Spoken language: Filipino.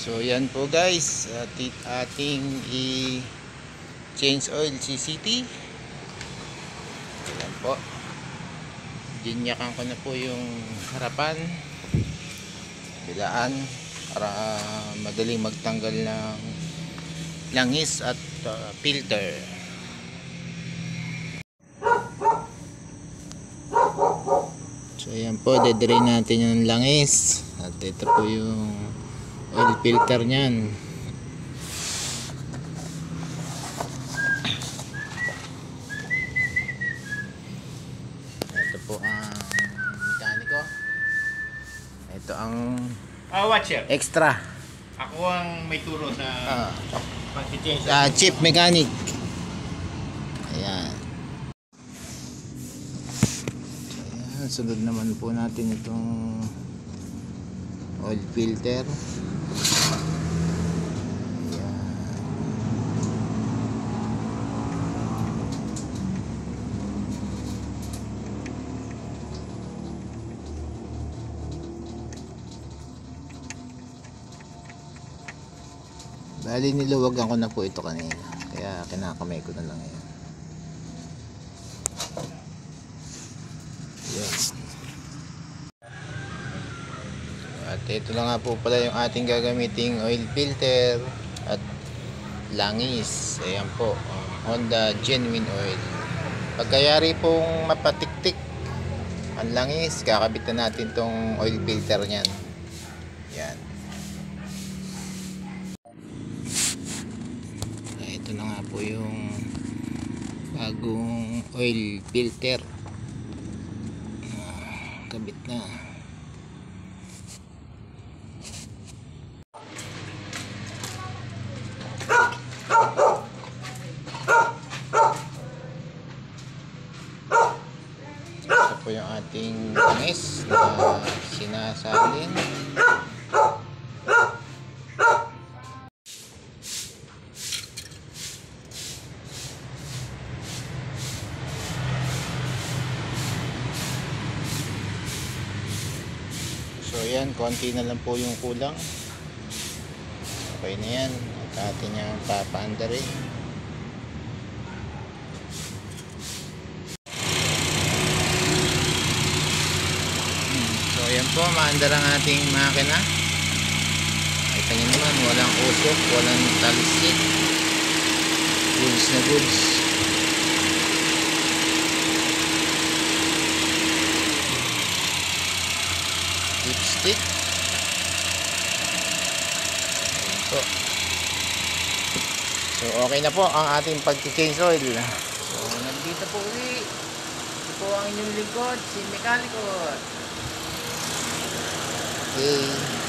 So yan po guys, ating i-change oil CCT. Yan po. Dinyakan ko na po yung harapan, bilaan, para madaling magtanggal ng langis at filter. So yan po, dedrain natin yung langis. At ito po yung oil filter nyan. Ito po ang mekaniko. Ito ang watcher. extra. Ako ang may turo sa pag-change. Chief mechanic. Ayan. Ayan, sunod naman po natin itong oil filter. Ayan. Bali niluwagan ko na po ito kanina, kaya kinakamay ko na lang yan. Yes. At ito na nga po pala yung ating gagamiting oil filter at langis. Ayan po, Honda Genuine Oil. Pagkayari pong mapatiktik ang langis, kakabitan natin tong oil filter nyan. Yan. Ito na nga po yung bagong oil filter. Kabit na. Ito po yung ating langis na sinasalin. So yan, konti na lang po yung kulang. Okay na yan. At atin yung papaanda rin. So yan po, maanda lang ating makina. Kita nyo naman, walang usok, walang talisik. Goods na goods. Lipstick. Ayan po. So okay na po ang ating pag-change oil. So nandito po uli. Ito po ang inyong lingkod, si Mekaniko. Okay.